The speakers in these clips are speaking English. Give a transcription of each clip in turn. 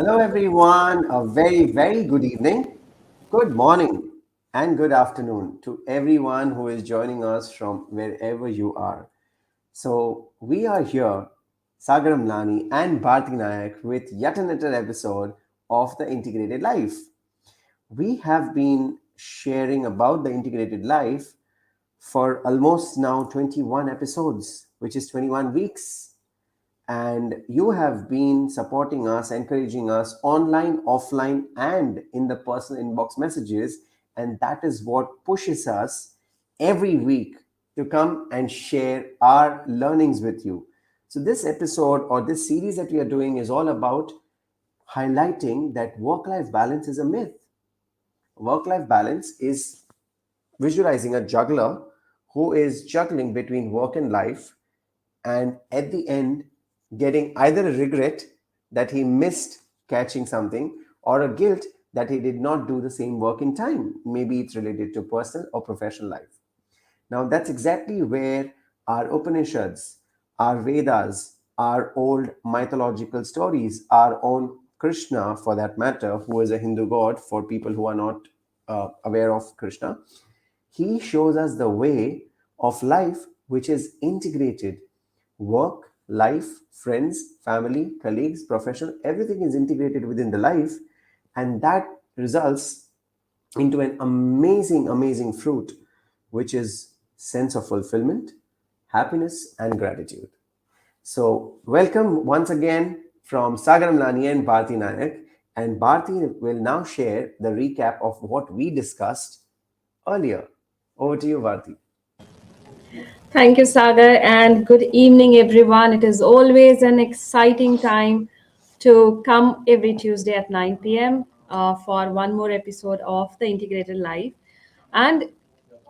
Hello, everyone. A very, very good evening, good morning, and good afternoon to everyone who is joining us from wherever you are. So, we are here, Sagar Amlani and Bharti Nayak, with yet another episode of The Integrated Life. We have been sharing about the integrated life for almost now 21 episodes, which is 21 weeks. And you have been supporting us, encouraging us online, offline, and in the personal inbox messages. And that is what pushes us every week to come and share our learnings with you. So, this episode or this series that we are doing is all about highlighting that work life balance is a myth. Work life balance is visualizing a juggler who is juggling between work and life, and at the end getting either a regret that he missed catching something or a guilt that he did not do the same work in time. Maybe it's related to personal or professional life. Now, that's exactly where our Upanishads, our Vedas, our old mythological stories, our own Krishna, for that matter, who is a Hindu god for people who are not aware of Krishna, he shows us the way of life which is integrated. Work, life, friends, family, colleagues, profession, everything is integrated within the life, and that results into an amazing, amazing fruit, which is sense of fulfillment, happiness, and gratitude. So, welcome once again from Sagar Amlani and Bharti Nayak. And Bharti will now share the recap of what we discussed earlier. Over to you, Bharti. Thank you, Sagar, and good evening, everyone. It is always an exciting time to come every Tuesday at 9 p.m. For one more episode of the Integrated Life. And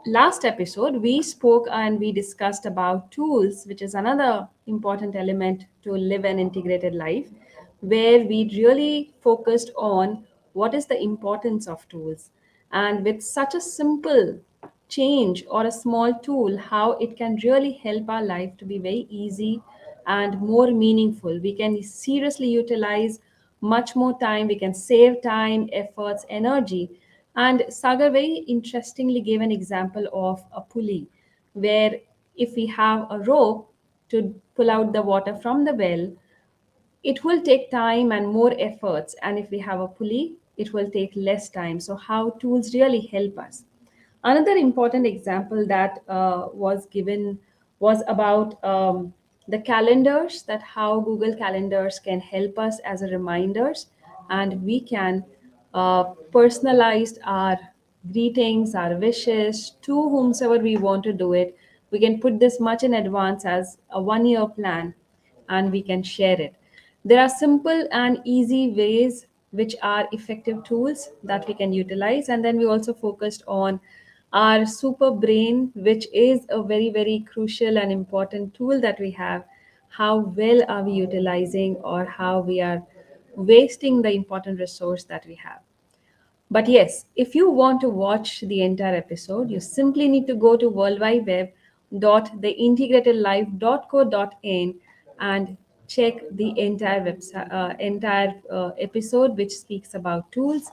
last episode, we spoke and we discussed about tools, which is another important element to live an integrated life, where we really focused on what is the importance of tools. And with such a simple change or a small tool, how it can really help our life to be very easy and more meaningful. We can seriously utilize much more time, we can save time, efforts, energy. And Sagar very interestingly gave an example of a pulley, where if we have a rope to pull out the water from the well, it will take time and more efforts. And if we have a pulley, it will take less time. So, how tools really help us. Another important example that was given was about the calendars, that how Google Calendars can help us as a reminders, and we can personalize our greetings, our wishes to whomsoever we want to do it. We can put this much in advance as a 1 year plan, and we can share it. There are simple and easy ways which are effective tools that we can utilize. And then we also focused on our super brain, which is a very, very crucial and important tool that we have. How well are we utilizing, or how we are wasting the important resource that we have? But yes, if you want to watch the entire episode, you simply need to go to worldwideweb.theintegratedlife.co.in and check the entire website, entire episode, which speaks about tools.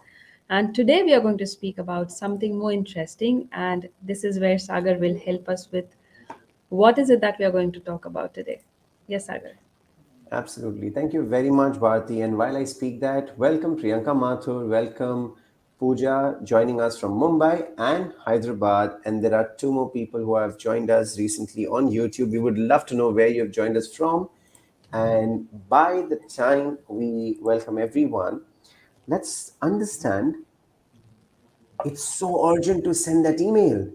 And today we are going to speak about something more interesting, and this is where Sagar will help us with what is it that we are going to talk about today. Yes, Sagar. Absolutely. Thank you very much, Bharti. And while I speak that, welcome Priyanka Mathur, welcome Pooja joining us from Mumbai and Hyderabad. And there are two more people who have joined us recently on YouTube. We would love to know where you have joined us from. And by the time we welcome everyone, let's understand it's so urgent to send that email.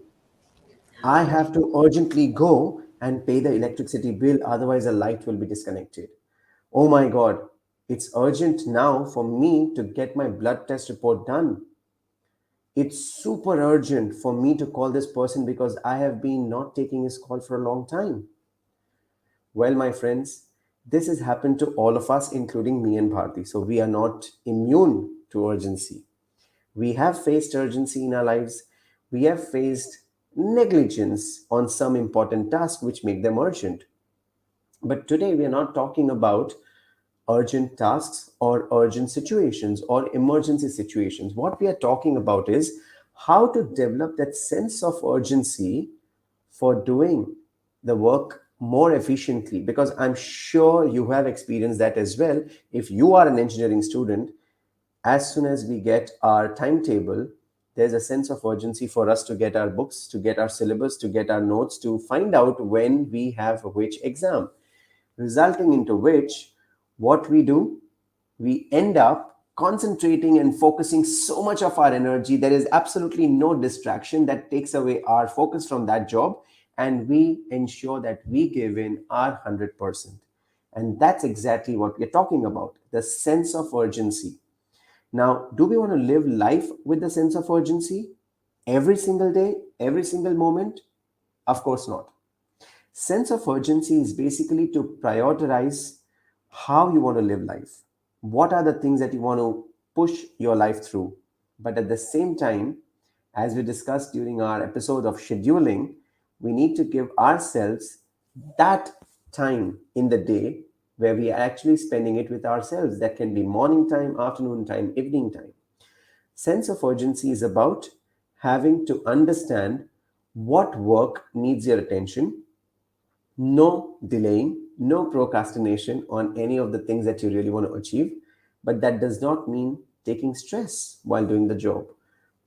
I have to urgently go and pay the electricity bill, otherwise, the light will be disconnected. Oh my God, it's urgent now for me to get my blood test report done. It's super urgent for me to call this person because I have been not taking his call for a long time. Well, my friends, this has happened to all of us, including me and Bharti. So we are not immune to urgency. We have faced urgency in our lives. We have faced negligence on some important tasks which make them urgent. But today we are not talking about urgent tasks or urgent situations or emergency situations. What we are talking about is how to develop that sense of urgency for doing the work more efficiently, because I'm sure you have experienced that as well. If you are an engineering student, as soon as we get our timetable, there's a sense of urgency for us to get our books, to get our syllabus, to get our notes, to find out when we have which exam, resulting into which what we do, we end up concentrating and focusing so much of our energy. There is absolutely no distraction that takes away our focus from that job, and we ensure that we give in our 100%. And that's exactly what we're talking about, the sense of urgency. Now, do we want to live life with the sense of urgency every single day, every single moment? Of course not. Sense of urgency is basically to prioritize how you want to live life. What are the things that you want to push your life through? But at the same time, as we discussed during our episode of scheduling, we need to give ourselves that time in the day where we are actually spending it with ourselves. That can be morning time, afternoon time, evening time. Sense of urgency is about having to understand what work needs your attention, no delaying, no procrastination on any of the things that you really want to achieve. But that does not mean taking stress while doing the job.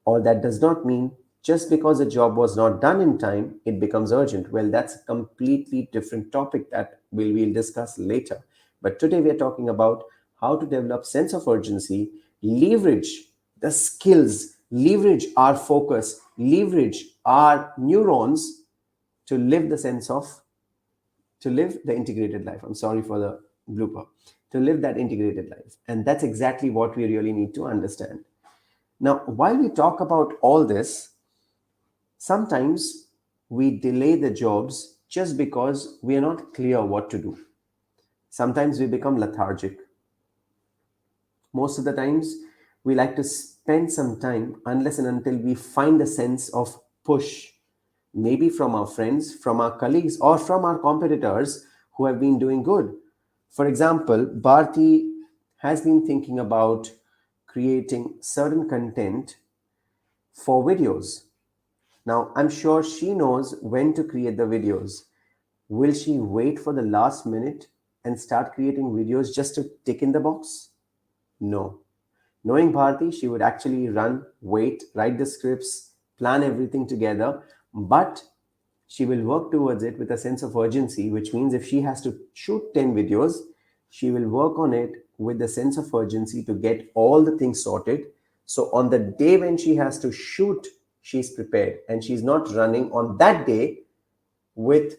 Or that does not mean just because a job was not done in time, it becomes urgent. Well, that's a completely different topic that we'll discuss later. But today we are talking about how to develop sense of urgency, leverage the skills, leverage our focus, leverage our neurons to live the sense of to live the integrated life. I'm sorry for the blooper. To live that integrated life. And that's exactly what we really need to understand. Now, while we talk about all this, sometimes we delay the jobs just because we are not clear what to do. Sometimes we become lethargic. Most of the times, we like to spend some time unless and until we find a sense of push, maybe from our friends, from our colleagues, or from our competitors who have been doing good. For example, Bharti has been thinking about creating certain content for videos. Now, I'm sure she knows when to create the videos. Will she wait for the last minute and start creating videos just to tick in the box? No. Knowing Bharti, she would actually run, wait, write the scripts, plan everything together, but she will work towards it with a sense of urgency, which means if she has to shoot 10 videos, she will work on it with the sense of urgency to get all the things sorted. So on the day when she has to shoot, she's prepared and she's not running on that day with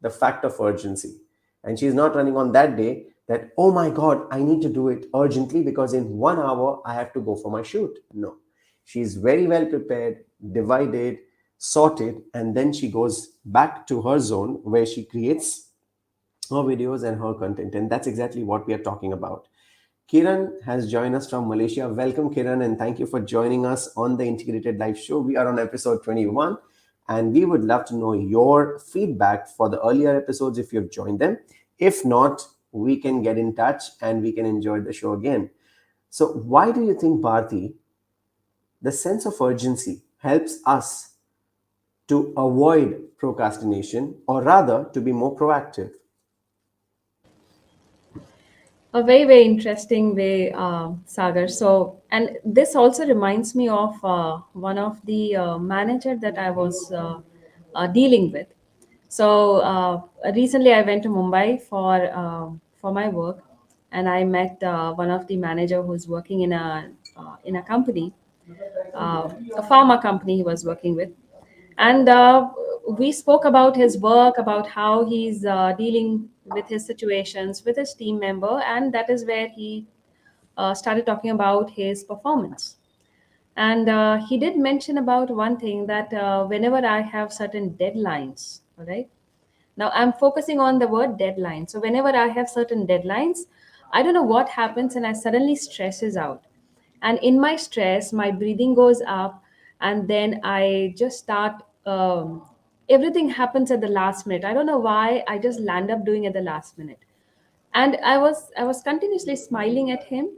the fact of urgency. And she's not running on that day that, oh my God, I need to do it urgently because in 1 hour I have to go for my shoot. No, she's very well prepared, divided, sorted, and then she goes back to her zone where she creates her videos and her content. And that's exactly what we are talking about. Kiran has joined us from Malaysia. Welcome, Kiran, and thank you for joining us on the Integrated Life Show. We are on episode 21, and we would love to know your feedback for the earlier episodes if you've joined them. If not, we can get in touch and we can enjoy the show again. So, why do you think, Bharti, the sense of urgency helps us to avoid procrastination or rather to be more proactive? A very, very interesting way, Sagar. So, and this also reminds me of one of the manager that I was dealing with. So recently, I went to Mumbai for my work, and I met one of the manager who's working in a company, a pharma company he was working with, and we spoke about his work, about how he's dealing with his situations with his team member, and that is where he started talking about his performance. And he did mention about one thing that whenever I have certain deadlines, all right, now I'm focusing on the word deadline. So whenever I have certain deadlines, I don't know what happens and I suddenly stresses out. And in my stress, my breathing goes up, and then I just start everything happens at the last minute. I don't know why I just land up doing at the last minute. And I was continuously smiling at him,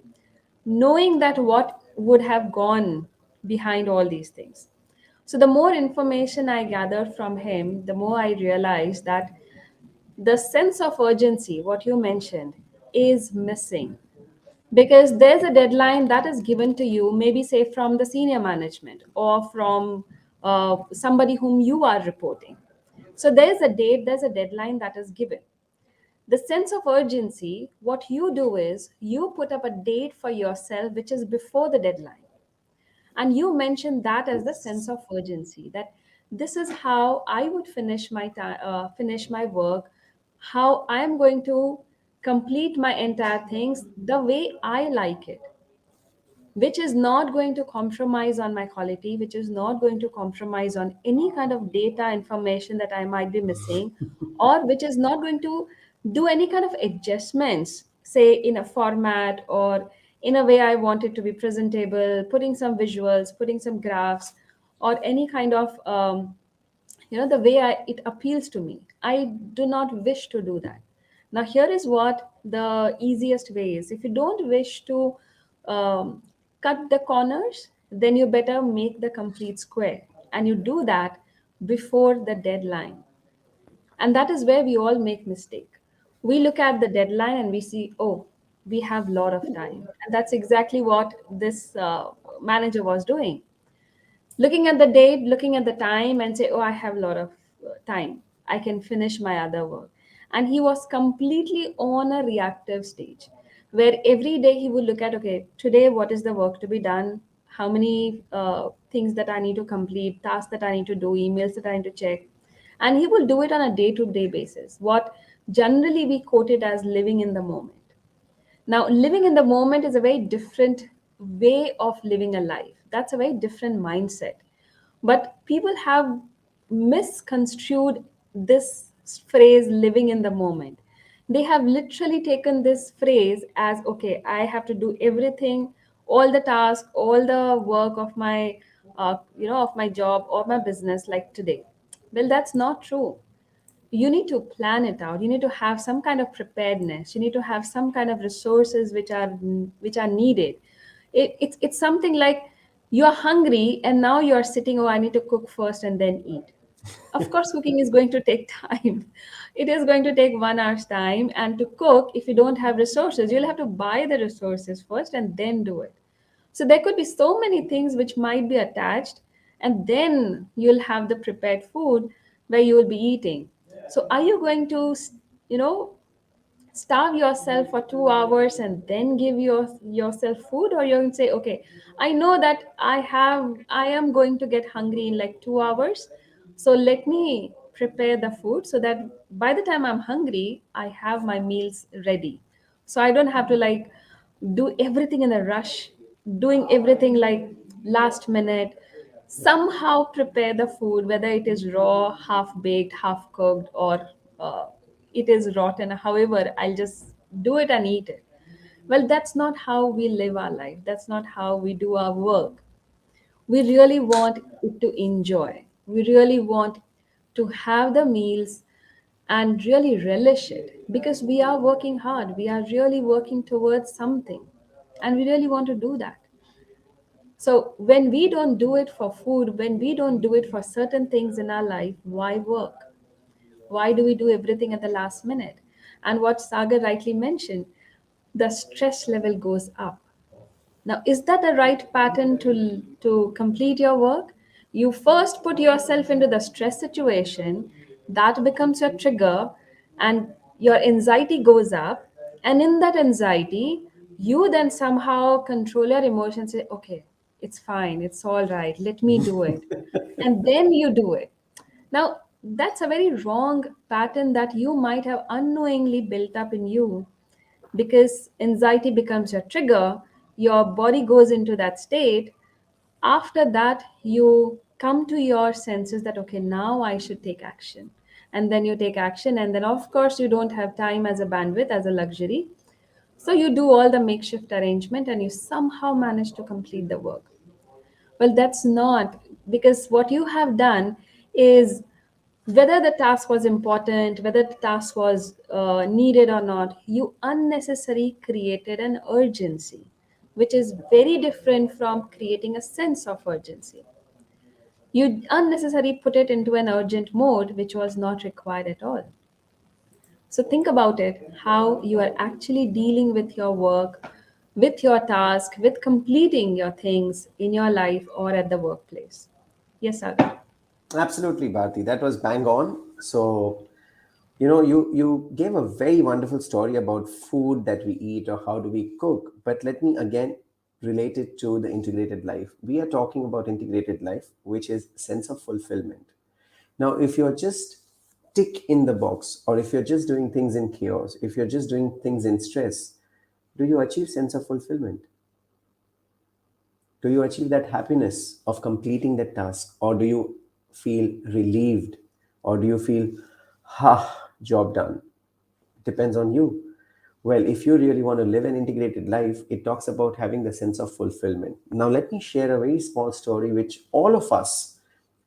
knowing that what would have gone behind all these things. So the more information I gathered from him, the more I realized that the sense of urgency, what you mentioned, is missing, because there's a deadline that is given to you, maybe say from the senior management or from somebody whom you are reporting. So there's a date, there's a deadline that is given. The sense of urgency, what you do is you put up a date for yourself which is before the deadline. And you mentioned that as the sense Yes. of urgency, that this is how I would finish my time, finish my work, how I am going to complete my entire things the way I like it, which is not going to compromise on my quality, which is not going to compromise on any kind of data information that I might be missing, or which is not going to do any kind of adjustments, say in a format or in a way I want it to be presentable, putting some visuals, putting some graphs, or any kind of the way it appeals to me. I do not wish to do that. Now here is what the easiest way is: if you don't wish to cut the corners, then you better make the complete square, and you do that before the deadline. And that is where we all make mistake. We look at the deadline and we see, oh, we have a lot of time, and that's exactly what this manager was doing, looking at the date, looking at the time, and say, oh, I have a lot of time, I can finish my other work. And he was completely on a reactive stage, where every day he would look at, okay, today what is the work to be done, how many things that I need to complete, tasks that I need to do, emails that I need to check. And he will do it on a day to day basis, what generally we quote it as living in the moment. Now, living in the moment is a very different way of living a life. That's a very different mindset. But people have misconstrued this phrase, living in the moment. They have literally taken this phrase as, okay, I have to do everything, all the tasks, all the work of my, of my job or my business like today. Well, that's not true. You need to plan it out. You need to have some kind of preparedness. You need to have some kind of resources which are needed. It's something like you're hungry and now you're sitting, oh, I need to cook first and then eat. Of course cooking is going to take time. It is going to take 1 hour's time, and to cook, if you don't have resources, you'll have to buy the resources first and then do it. So there could be so many things which might be attached, and then you'll have the prepared food where you will be eating. So are you going to, you know, starve yourself for 2 hours and then give yourself food, or you're going to say, okay, I know that I am going to get hungry in like 2 hours, so let me prepare the food so that by the time I'm hungry, I have my meals ready, so I don't have to like do everything in a rush, doing everything like last minute, somehow prepare the food, whether it is raw, half baked, half cooked, or uh, it is rotten, however, I'll just do it and eat it. Well, that's not how we live our life. That's not how we do our work. We really want it to enjoy. We really want to have the meals and really relish it, because we are working hard. We are really working towards something, and we really want to do that. So when we don't do it for food, when we don't do it for certain things in our life, why work? Why do we do everything at the last minute? And what Sagar rightly mentioned, the stress level goes up. Now, is that the right pattern to complete your work? You first put yourself into the stress situation, that becomes your trigger, and your anxiety goes up. And in that anxiety, you then somehow control your emotions, say, okay, it's fine, it's all right, let me do it. And then you do it. Now, that's a very wrong pattern that you might have unknowingly built up in you, because anxiety becomes your trigger, your body goes into that state. After that, you come to your senses that, okay, now I should take action. And then you take action, and then, of course, you don't have time as a bandwidth, as a luxury. So you do all the makeshift arrangement and you somehow manage to complete the work. Well, that's not, because what you have done is whether the task was important, whether the task was needed or not, you unnecessarily created an urgency, which is very different from creating a sense of urgency. You unnecessarily put it into an urgent mode, which was not required at all. So think about it, how you are actually dealing with your work, with your task, with completing your things in your life or at the workplace. Yes, Sagar. Absolutely, Bharti. That was bang on. So, you gave a very wonderful story about food that we eat or how do we cook. But let me again relate it to the integrated life. We are talking about integrated life, which is sense of fulfillment. Now, if you're just tick in the box, or if you're just doing things in chaos, if you're just doing things in stress, do you achieve sense of fulfillment? Do you achieve that happiness of completing that task, or do you feel relieved, or do you feel, job done? Depends on you. Well, if you really want to live an integrated life, it talks about having the sense of fulfillment. Now, let me share a very small story which all of us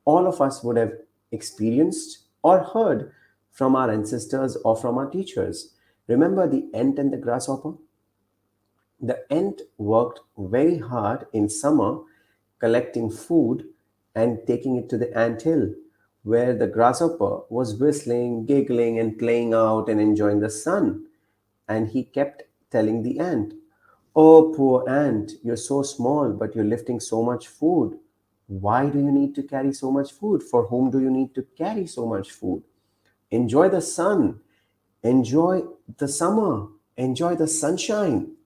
would have experienced or heard from our ancestors or from our teachers. Remember the ant and the grasshopper? The ant worked very hard in summer collecting food and taking it to the ant hill, where the grasshopper was whistling, giggling, and playing out and enjoying the sun. And he kept telling the ant, "Oh, poor ant, you're so small, but you're lifting so much food. Why do you need to carry so much food? For whom do you need to carry so much food? Enjoy the sun, enjoy the summer, enjoy the sunshine."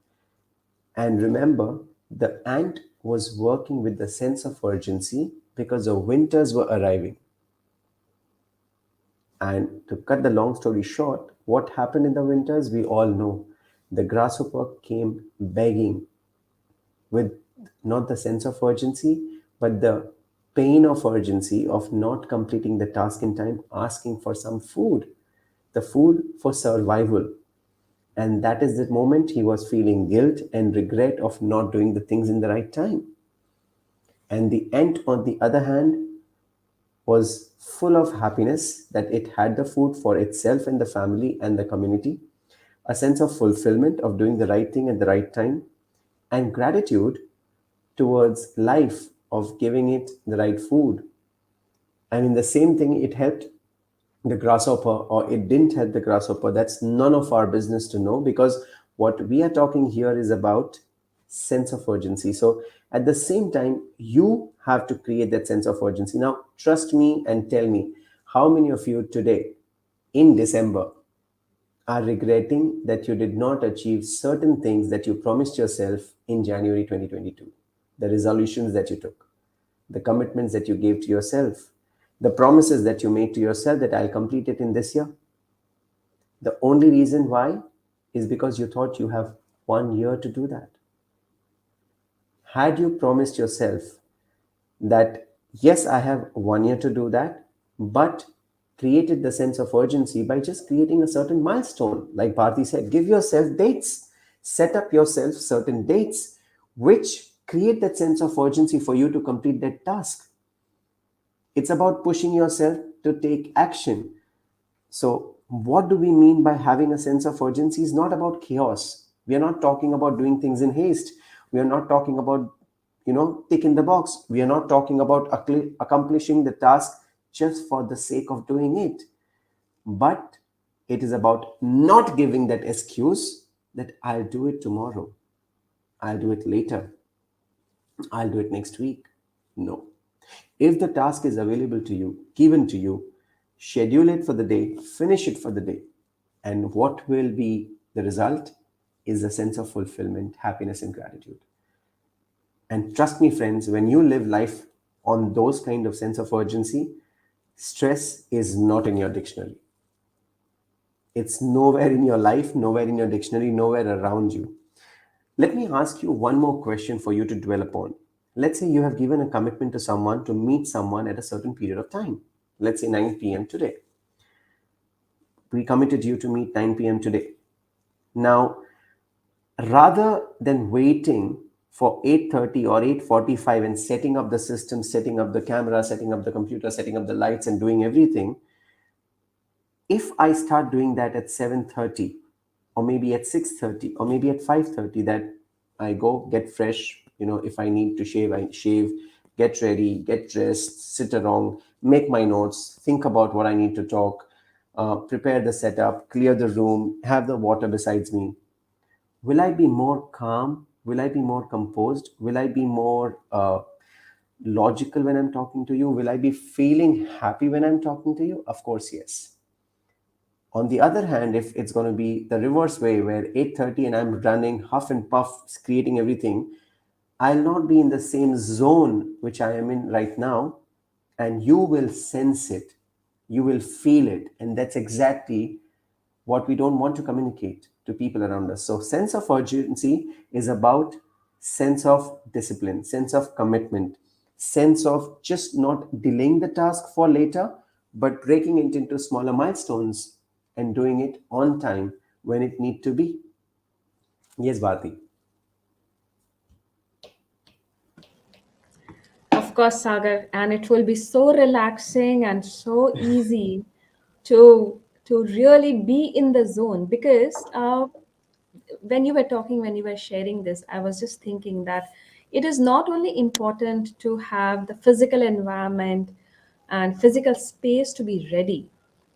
And remember, the ant was working with the sense of urgency because the winters were arriving. And to cut the long story short, what happened in the winters, we all know. The grasshopper came begging with not the sense of urgency, but the pain of urgency of not completing the task in time, asking for some food, the food for survival. And that is the moment he was feeling guilt and regret of not doing the things in the right time. And the ant, on the other hand, was full of happiness that it had the food for itself and the family and the community, a sense of fulfillment of doing the right thing at the right time, and gratitude towards life of giving it the right food. I mean, the same thing, it helped the grasshopper or it didn't help the grasshopper. That's none of our business to know, because what we are talking here is about sense of urgency. So at the same time, you have to create that sense of urgency. Now, trust me and tell me, how many of you today in December are regretting that you did not achieve certain things that you promised yourself in January 2022? The resolutions that you took, the commitments that you gave to yourself, the promises that you made to yourself that I'll complete it in this year. The only reason why is because you thought you have 1 year to do that. Had you promised yourself that, yes, I have 1 year to do that, but created the sense of urgency by just creating a certain milestone, like Bharti said, give yourself dates, set up yourself certain dates, which create that sense of urgency for you to complete that task. It's about pushing yourself to take action. So, what do we mean by having a sense of urgency? Is not about chaos. We are not talking about doing things in haste. We are not talking about, tick in the box. We are not talking about accomplishing the task just for the sake of doing it. But it is about not giving that excuse that I'll do it tomorrow, I'll do it later, I'll do it next week. No. If the task is available to you, given to you, schedule it for the day, finish it for the day. And what will be the result is a sense of fulfillment, happiness, and gratitude. And trust me, friends, when you live life on those kind of sense of urgency, stress is not in your dictionary. It's nowhere in your life, nowhere in your dictionary, nowhere around you. Let me ask you one more question for you to dwell upon. Let's say you have given a commitment to someone to meet someone at a certain period of time. Let's say 9 p.m. today. We committed you to meet 9 p.m. today. Now, rather than waiting for 8:30 or 8:45 and setting up the system, setting up the camera, setting up the computer, setting up the lights and doing everything, If I start doing that at 7:30, or maybe at 6:30, or maybe at 5:30, that I go get fresh, if I need to shave, I shave, get ready, get dressed, sit around, make my notes, think about what I need to talk, prepare the setup, clear the room, have the water besides me. Will I be more calm? Will I be more composed? Will I be more logical when I'm talking to you? Will I be feeling happy when I'm talking to you? Of course, yes. On the other hand, if it's going to be the reverse way, where 8:30 and I'm running huff and puff, creating everything, I'll not be in the same zone which I am in right now, and you will sense it, you will feel it, and that's exactly what we don't want to communicate to people around us. So sense of urgency is about sense of discipline, sense of commitment, sense of just not delaying the task for later, but breaking it into smaller milestones and doing it on time when it need to be. Yes, Bharti. Of course, Sagar, and it will be so relaxing and so easy to really be in the zone because when you were talking, when you were sharing this, I was just thinking that it is not only important to have the physical environment and physical space to be ready,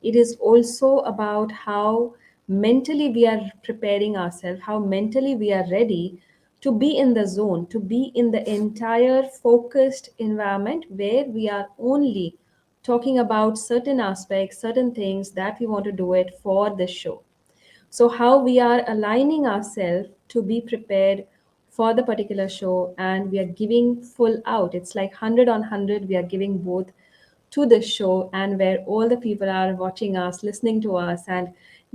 it is also about how mentally we are preparing ourselves, how mentally we are ready to be in the zone, to be in the entire focused environment where we are only talking about certain aspects, certain things that we want to do it for this show. So, how we are aligning ourselves to be prepared for the particular show, and we are giving full out. It's like 100 on 100, we are giving both to the show, and where all the people are watching us, listening to us, and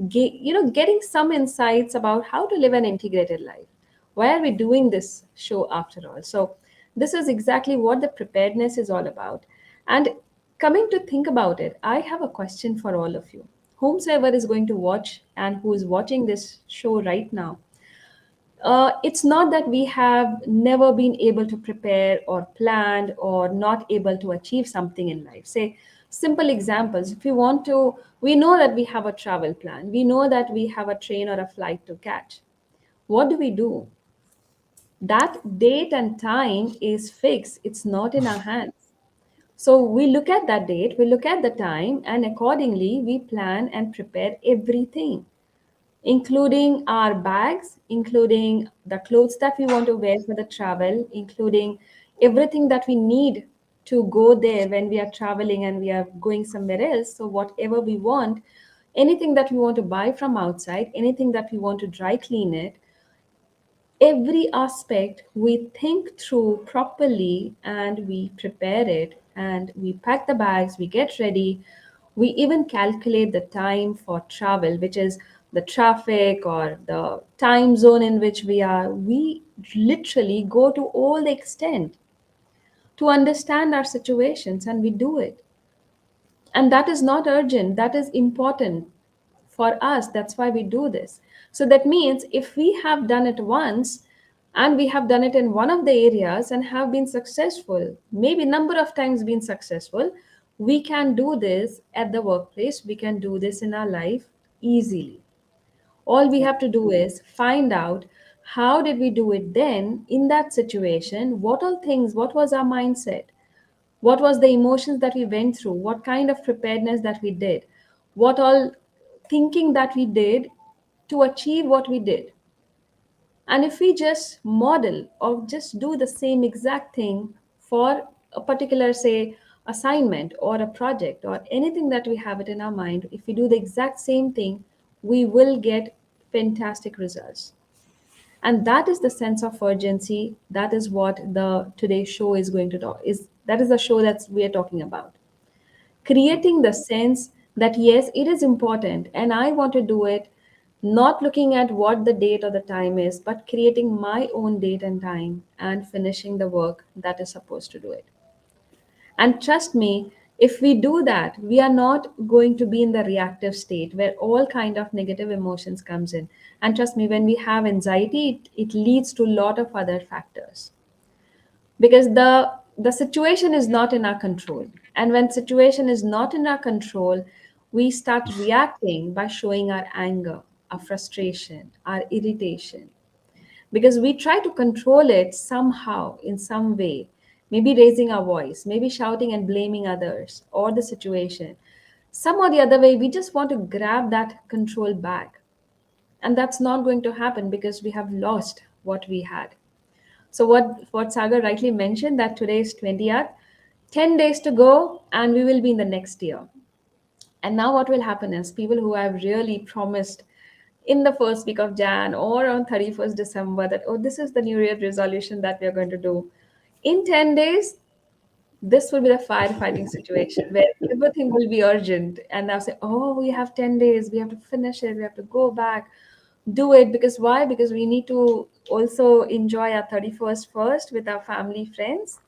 getting some insights about how to live an integrated life. Why are we doing this show after all? So, this is exactly what the preparedness is all about. And coming to think about it, I have a question for all of you. Whomsoever is going to watch and who is watching this show right now, it's not that we have never been able to prepare or planned or not able to achieve something in life. Say, simple examples. If we want to, we know that we have a travel plan, we know that we have a train or a flight to catch. What do we do? That date and time is fixed, it's not in our hands. So we look at that date, we look at the time, and accordingly we plan and prepare everything, including our bags, including the clothes that we want to wear for the travel, including everything that we need to go there when we are traveling and we are going somewhere else. So, whatever we want, anything that we want to buy from outside, anything that we want to dry clean it, every aspect we think through properly and we prepare it and we pack the bags, we get ready, we even calculate the time for travel, which is the traffic or the time zone in which we are. We literally go to all the extent to understand our situations, and we do it. And that is not urgent, that is important for us. That's why we do this. So that means if we have done it once and we have done it in one of the areas and have been successful, maybe number of times been successful, we can do this at the workplace, we can do this in our life easily. All we have to do is find out how did we do it then in that situation, what all things, what was our mindset, what was the emotions that we went through, what kind of preparedness that we did, what all thinking that we did to achieve what we did. And if we just model or just do the same exact thing for a particular, say, assignment or a project or anything that we have it in our mind, if we do the exact same thing, we will get fantastic results. And that is the sense of urgency. That is what the today's show is going to talk is. That is the show that we are talking about, creating the sense that yes, it is important and I want to do it, not looking at what the date or the time is, but creating my own date and time and finishing the work that is supposed to do it. And trust me, if we do that, we are not going to be in the reactive state where all kind of negative emotions comes in. And trust me, when we have anxiety, it leads to a lot of other factors because the situation is not in our control, and when situation is not in our control, we start reacting by showing our anger, our frustration, our irritation, because we try to control it somehow, in some way, maybe raising our voice, maybe shouting and blaming others or the situation. Some or the other way, we just want to grab that control back. And that's not going to happen because we have lost what we had. So, what Sagar rightly mentioned, that today is 20th, 10 days to go, and we will be in the next year. And now, what will happen is people who have really promised in the first week of Jan or on 31st December that, oh, this is the New Year resolution that we are going to do. In 10 days, this will be the firefighting situation where everything will be urgent. And they'll say, oh, we have 10 days, we have to finish it, we have to go back, do it. Because why? Because we need to also enjoy our 31st first with our family, friends,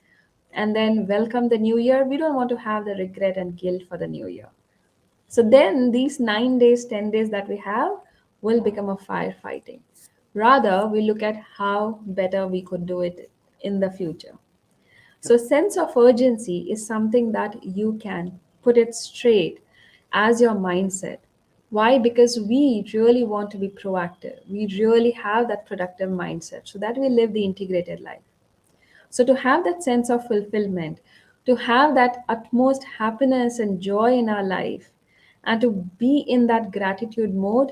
and then welcome the new year. We don't want to have the regret and guilt for the new year. So then these 9 days, 10 days that we have will become a firefighting. Rather, we look at how better we could do it in the future. So sense of urgency is something that you can put it straight as your mindset. Why? Because we really want to be proactive. We really have that productive mindset so that we live the integrated life. So, to have that sense of fulfillment, to have that utmost happiness and joy in our life, and to be in that gratitude mode,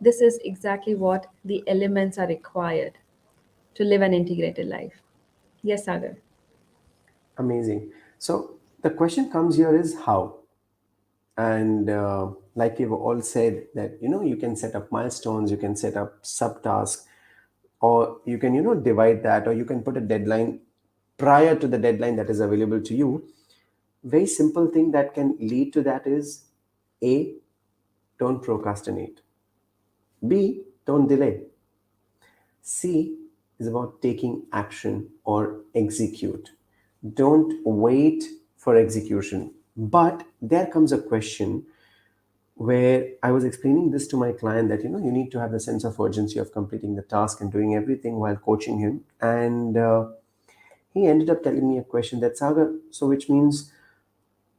this is exactly what the elements are required to live an integrated life. Yes, Sagar. Amazing. So the question comes here is how? And like you've all said that, you can set up milestones, you can set up subtasks, or you can, divide that, or you can put a deadline prior to the deadline that is available to you. Very simple thing that can lead to that is A, don't procrastinate. B, don't delay. C is about taking action or execute. Don't wait for execution. But there comes a question where I was explaining this to my client that, you need to have the sense of urgency of completing the task and doing everything while coaching him. And he ended up telling me a question that, Sagar, so which means,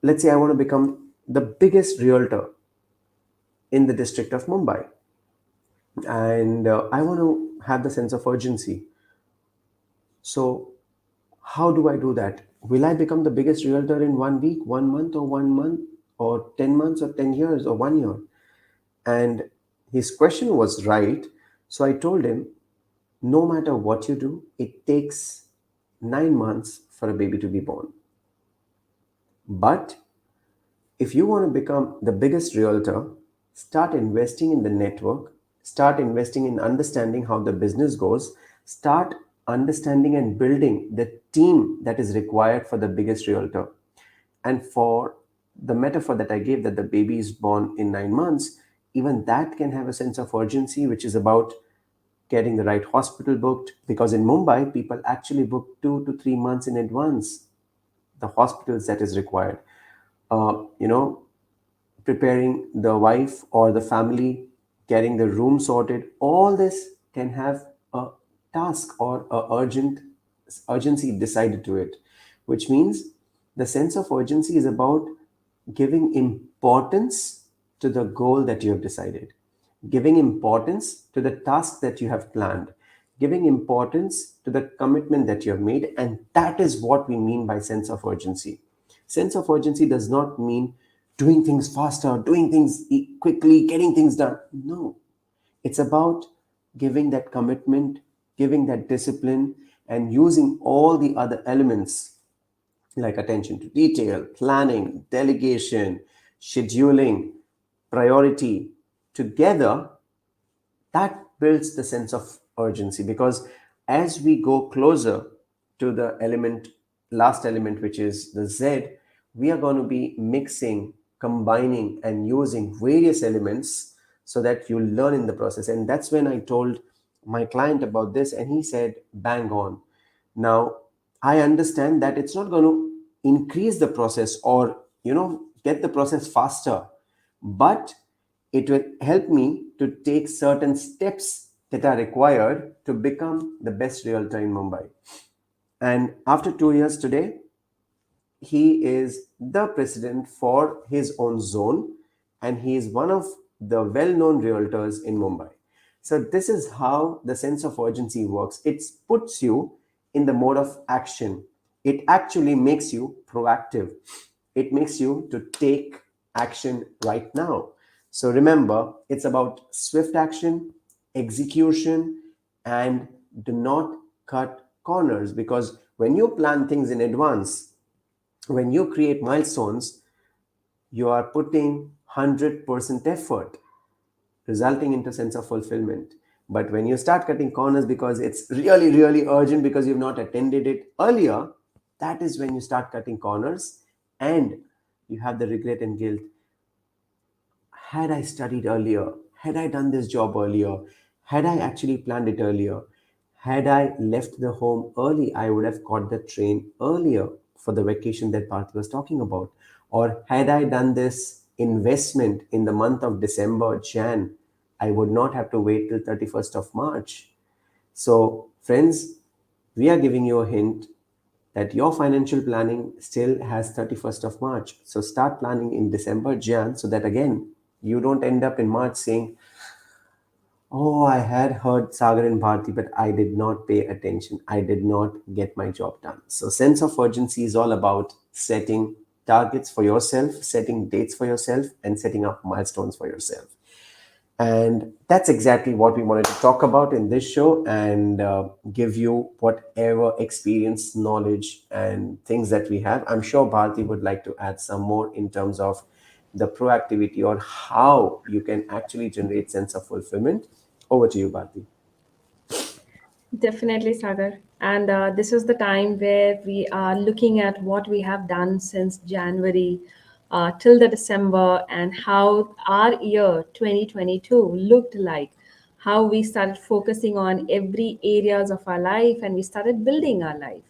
let's say I want to become the biggest realtor in the district of Mumbai. And I want to have the sense of urgency. So, how do I do that? Will I become the biggest realtor in 1 week, 1 month, or 1 month, or 10 months, or 10 years, or 1 year? And his question was right. So I told him, no matter what you do, it takes 9 months for a baby to be born. But if you want to become the biggest realtor, start investing in the network, start investing in understanding how the business goes, start understanding and building the team that is required for the biggest realtor. And for the metaphor that I gave, that the baby is born in 9 months, even that can have a sense of urgency, which is about getting the right hospital booked. Because in Mumbai, people actually book 2 to 3 months in advance the hospitals that is required. Uh, you know, Preparing the wife or the family, getting the room sorted, all this can have a task or a urgency decided to it, which means the sense of urgency is about giving importance to the goal that you have decided, giving importance to the task that you have planned, giving importance to the commitment that you have made. And that is what we mean by sense of urgency. Sense of urgency does not mean doing things faster, doing things quickly, getting things done. No, it's about giving that commitment, giving that discipline, and using all the other elements like attention to detail, planning, delegation, scheduling, priority together. That builds the sense of urgency, because as we go closer to the last element, which is the Z, we are going to be mixing, combining, and using various elements so that you learn in the process. And that's when I told my client about this, and he said, bang on. Now, I understand that it's not going to increase the process or, get the process faster, but it will help me to take certain steps that are required to become the best realtor in Mumbai. And after 2 years today, he is the president for his own zone. and he is one of the well known realtors in Mumbai. So, this is how the sense of urgency works. It puts you in the mode of action, it actually makes you proactive, it makes you to take action right now. So, remember, it's about swift action, execution, and do not cut corners, because when you plan things in advance, when you create milestones, you are putting 100% effort, resulting into sense of fulfillment. But when you start cutting corners because it's really really urgent, because you've not attended it earlier, that is when you start cutting corners, and you have the regret and guilt. Had I studied earlier, had I done this job earlier, had I actually planned it earlier, had I left the home early, I would have caught the train earlier for the vacation that Parth was talking about. Or had I done this investment in the month of December, Jan, I would not have to wait till 31st of March. So, friends, we are giving you a hint that your financial planning still has 31st of March. So start planning in December, Jan, so that again, you don't end up in March saying, oh, I had heard Sagar and Bharti, but I did not pay attention. I did not get my job done. So sense of urgency is all about setting targets for yourself, setting dates for yourself, and setting up milestones for yourself. And that's exactly what we wanted to talk about in this show, and give you whatever experience, knowledge, and things that we have. I'm sure Bharti would like to add some more in terms of the proactivity or how you can actually generate sense of fulfillment. Over to you, Bharti. Definitely, Sagar. And this is the time where we are looking at what we have done since January till the December, and how our year 2022 looked like, how we started focusing on every areas of our life and we started building our life.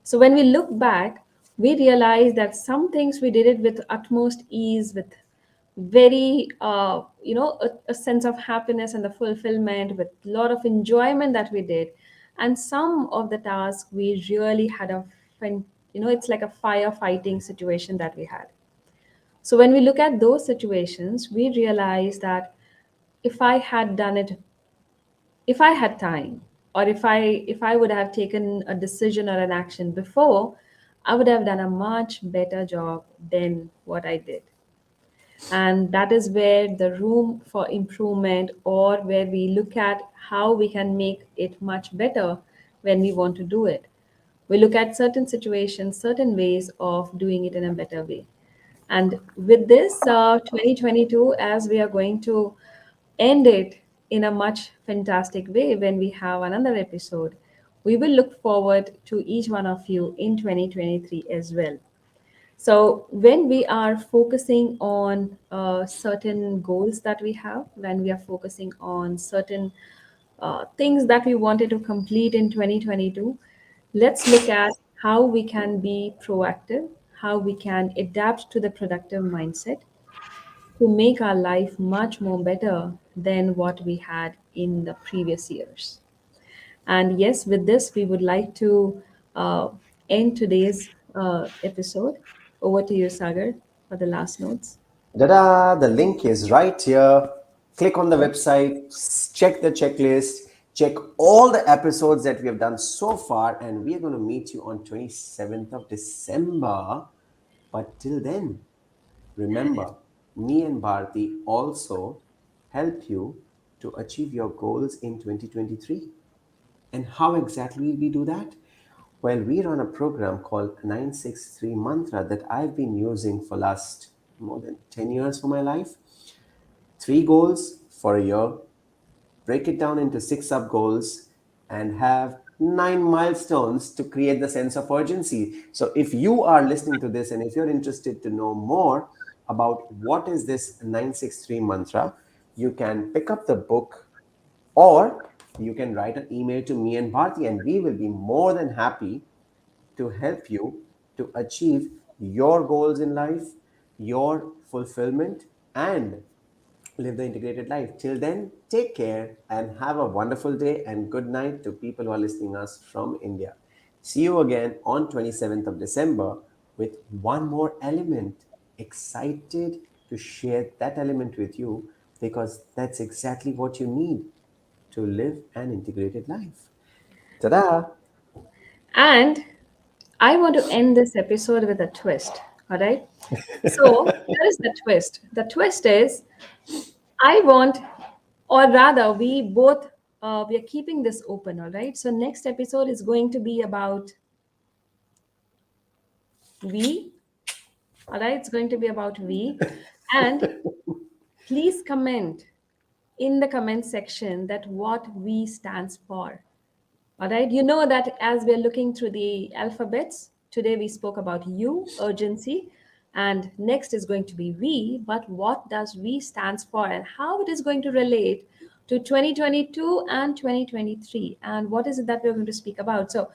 So when we look back, we realize that some things we did it with utmost ease, with very a sense of happiness and the fulfillment, with a lot of enjoyment that we did. And some of the tasks we really had it's like a firefighting situation that we had. So when we look at those situations, we realize that if I had done it, if I had time, or if I would have taken a decision or an action before, I would have done a much better job than what I did. And that is where the room for improvement, or where we look at how we can make it much better when we want to do it. We look at certain situations, certain ways of doing it in a better way. And with this 2022, as we are going to end it in a much fantastic way when we have another episode, we will look forward to each one of you in 2023 as well. So, when we are focusing on certain goals that we have, when we are focusing on certain things that we wanted to complete in 2022, let's look at how we can be proactive, how we can adapt to the productive mindset to make our life much more better than what we had in the previous years. And yes, with this, we would like to uh, end today's episode. Over to you, Sagar, for the last notes. Da-da! The link is right here. Click on the website, check the checklist, check all the episodes that we have done so far, and we are going to meet you on 27th of December. But till then, remember, me and Bharti also help you to achieve your goals in 2023. And how exactly we do that? Well, we run a program called 963 Mantra that I've been using for last more than 10 years for my life. Three goals for a year, break it down into six sub goals, and have nine milestones to create the sense of urgency. So, if you are listening to this and if you're interested to know more about what is this 963 mantra, you can pick up the book, or you can write an email to me and Bharti, and we will be more than happy to help you to achieve your goals in life, your fulfillment, and live the integrated life. Till then, take care and have a wonderful day, and good night to people who are listening us from India. See you again on 27th of December with one more element. Excited to share that element with you because that's exactly what you need to live an integrated life. Ta-da! And I want to end this episode with a twist. All right. So here is the twist. The twist is I want, or rather, we are keeping this open. All right. So next episode is going to be about we. All right. It's going to be about we. And please comment in the comment section that what we stands for. All right. You know that as we're looking through the alphabets, today we spoke about you, urgency, and next is going to be we. But what does we stands for and how it is going to relate to 2022 and 2023? And what is it that we're going to speak about? So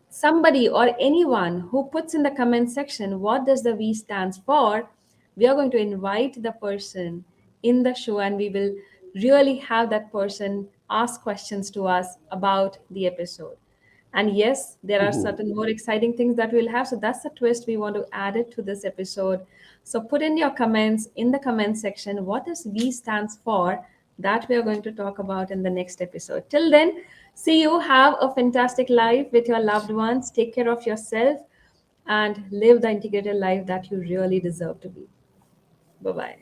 somebody or anyone who puts in the comment section what does the V stands for, we are going to invite the person in the show and we will really have that person ask questions to us about the episode. And yes, there are Ooh. certain more exciting things that we'll have. So that's the twist we want to add it to this episode. So put in your comments in the comment section what does V stands for, that we are going to talk about in the next episode. Till then, see you. Have a fantastic life with your loved ones. Take care of yourself and live the integrated life that you really deserve to be. Bye bye.